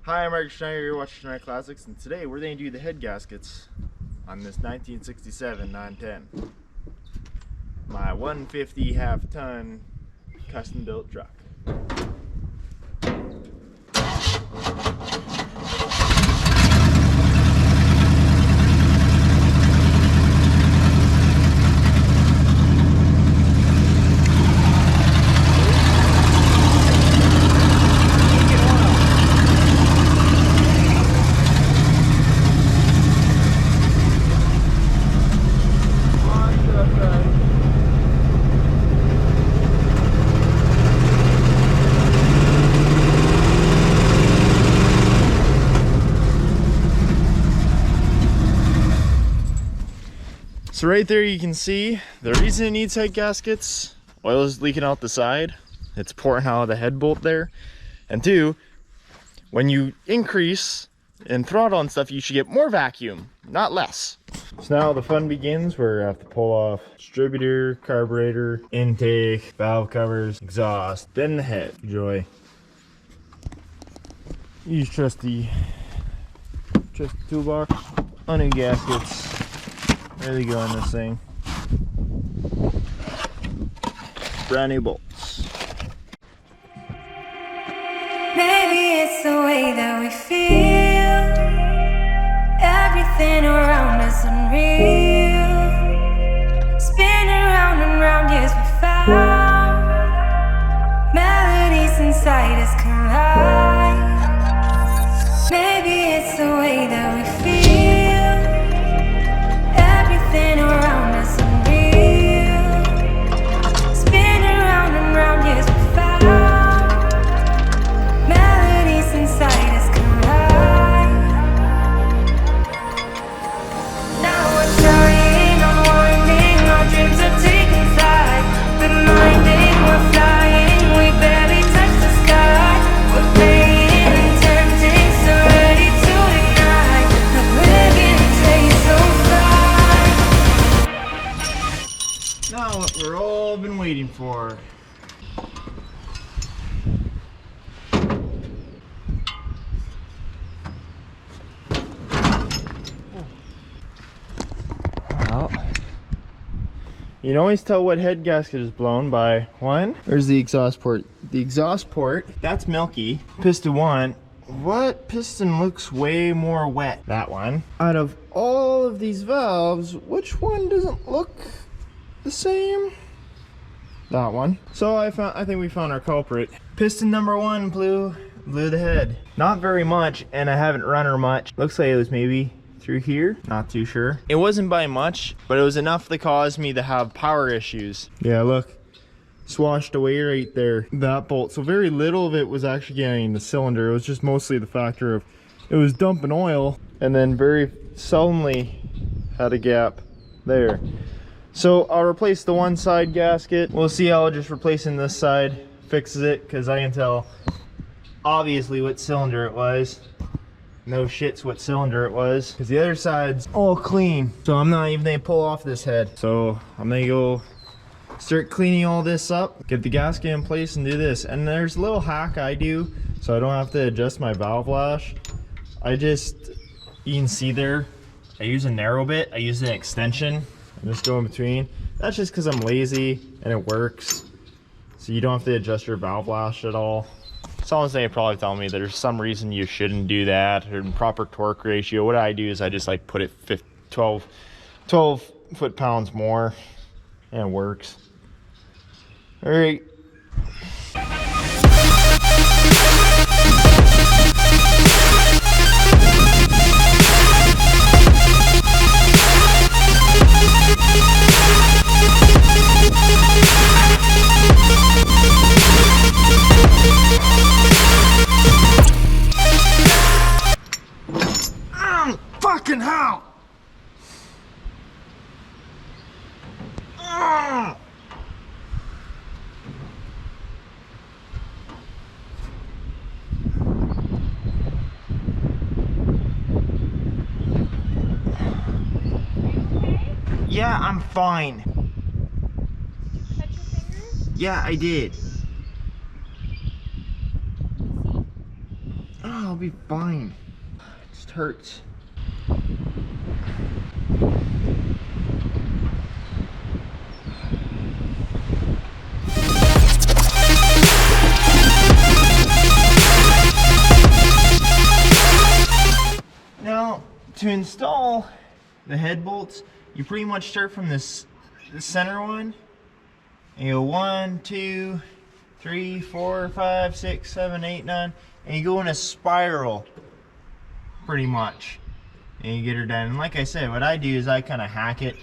Hi, I'm Mark Schneider, you're watching Schneider Classics, and today we're going to do the head gaskets on this 1967 910. My 150 half-ton custom-built truck. So right there you can see the reason it needs head gaskets. Oil is leaking out the side. It's pouring out of the head bolt there. And two, when you increase in throttle and stuff, you should get more vacuum, not less. So now the fun begins where I have to pull off distributor, carburetor, intake, valve covers, exhaust, then the head. Enjoy. Use trusty toolbox. New gaskets. Really go in this thing. Brand new bolts. Maybe it's the way that we feel. Everything around us unreal. Spin around and round, yes we found. Melodies inside us collide. Maybe it's the way that we feel. Everything around us unreal. Spin around and round, yes we found. Melodies inside us collide. Now we're trying, unwinding. Our dreams are taking flight. We're minding, we're flying. We barely touch the sky. We're playing and tempting, so ready to ignite. Oblivion tastes so fine. Now what we're all been waiting for. Well, you can always tell what head gasket is blown by one. There's the exhaust port. The exhaust port, that's milky. Piston one. What piston looks way more wet? That one. Out of all of these valves, which one doesn't look the same? That one. So I think we found our culprit. Piston number one blew the head. Not very much, and I haven't run her much. Looks like it was maybe through here. Not too sure. It wasn't by much, but it was enough to cause me to have power issues. Yeah, look. Swashed away right there, that bolt. So very little of it was actually getting the cylinder. It was just mostly the factor of it was dumping oil, and then very seldomly had a gap there. So I'll replace the one side gasket. We'll see how just replacing this side fixes it, because I can tell obviously what cylinder it was. No shits what cylinder it was, because the other side's all clean. So I'm not even gonna pull off this head. So I'm gonna go start cleaning all this up, get the gasket in place and do this. And there's a little hack I do so I don't have to adjust my valve lash. You can see there, I use a narrow bit, I use an extension. I just go in between. That's just because I'm lazy and it works. So you don't have to adjust your valve lash at all. Someone's gonna probably tell me there's some reason you shouldn't do that, or in proper torque ratio. What I do is I just like put it 12 foot-pounds more, and it works. All right. Fucking hell! Yeah, I'm fine. Touch your fingers? Yeah, I did. Oh, I'll be fine. It just hurts. Now, to install the head bolts, you pretty much start from the center one. And you go 1, 2, 3, 4, 5, 6, 7, 8, 9, and you go in a spiral, pretty much. And you get her done. And like I said, what I do is I kind of hack it.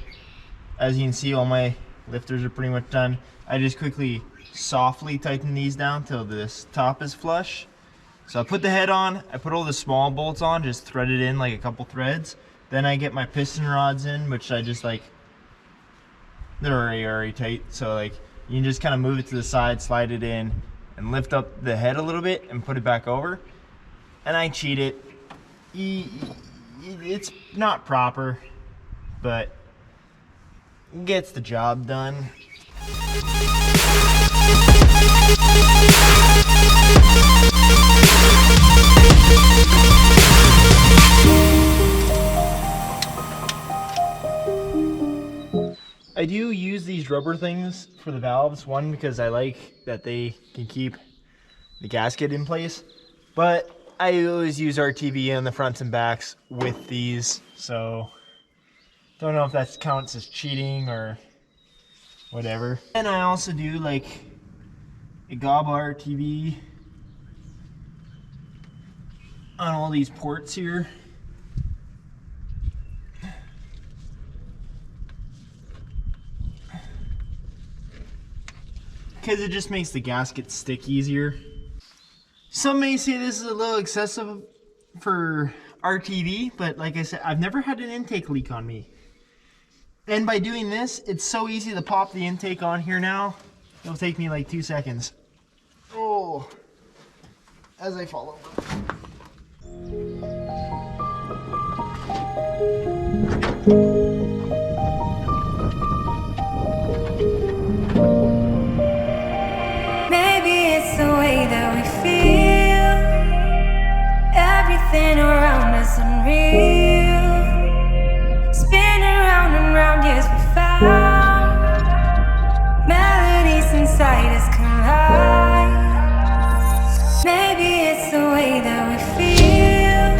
As you can see, all my lifters are pretty much done. I just quickly, softly tighten these down till this top is flush. So I put the head on, I put all the small bolts on, just thread it in like a couple threads. Then I get my piston rods in, which I just like, they're already tight. So like, you can just kind of move it to the side, slide it in, and lift up the head a little bit and put it back over. And I cheat it. It's not proper, but gets the job done. I do use these rubber things for the valves, one because I like that they can keep the gasket in place, but I always use RTV on the fronts and backs with these, so don't know if that counts as cheating or whatever. And I also do like a GOB RTV on all these ports here. Because it just makes the gasket stick easier. Some may say this is a little excessive for RTV, but like I said, I've never had an intake leak on me. And by doing this, it's so easy to pop the intake on here now. It'll take me like 2 seconds. Oh, as I fall over. Maybe it's the way that we feel. Everything around us unreal. Spin around and round, yes, we found melodies inside us collide. Maybe it's the way that we feel.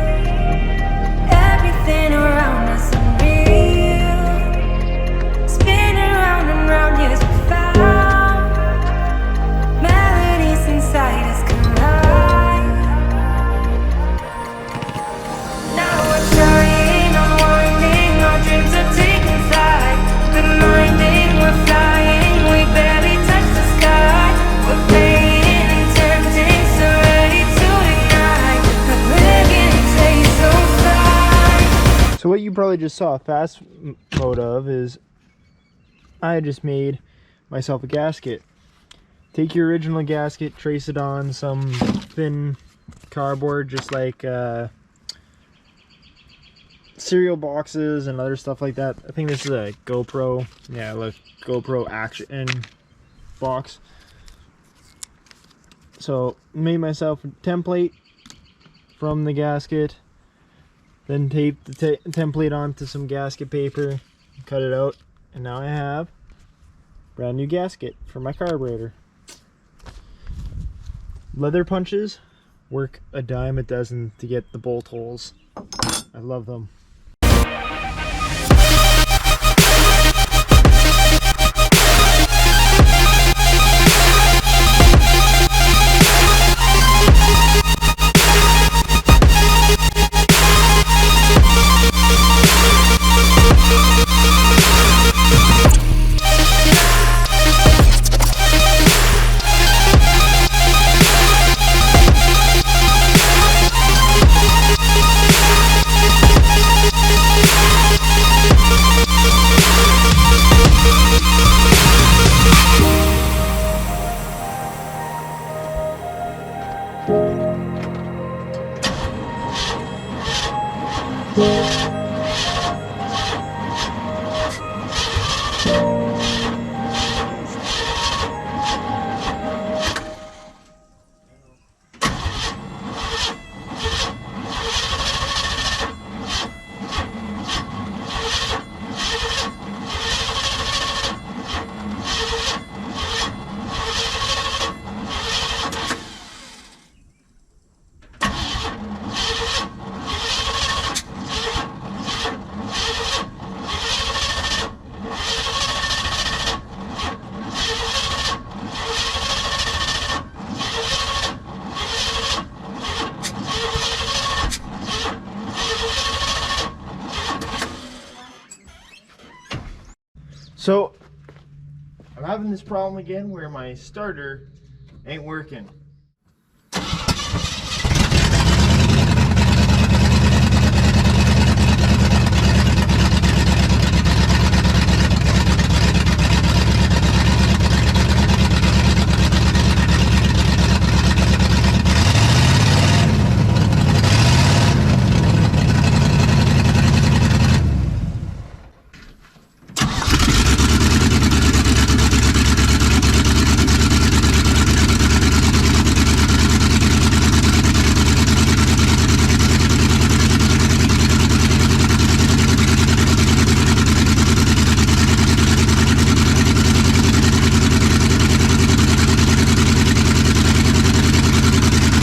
Everything around us unreal. Spin around and round, yes, we found melodies inside us collide. Now we're trying, unwinding, our dreams are taking flight. Good minding, we're flying, we barely touch the sky. We're playing and tempting, so ready to ignite. The living taste so fine. So what you probably just saw a fast mode of is I just made myself a gasket. Take your original gasket, trace it on some thin cardboard, just like cereal boxes and other stuff like that. I think this is a GoPro, yeah, look, GoPro action box. So made myself a template from the gasket, then taped the template onto some gasket paper, cut it out, and now I have a brand new gasket for my carburetor. Leather punches work a dime a dozen to get the bolt holes. I love them. So I'm having this problem again where my starter ain't working.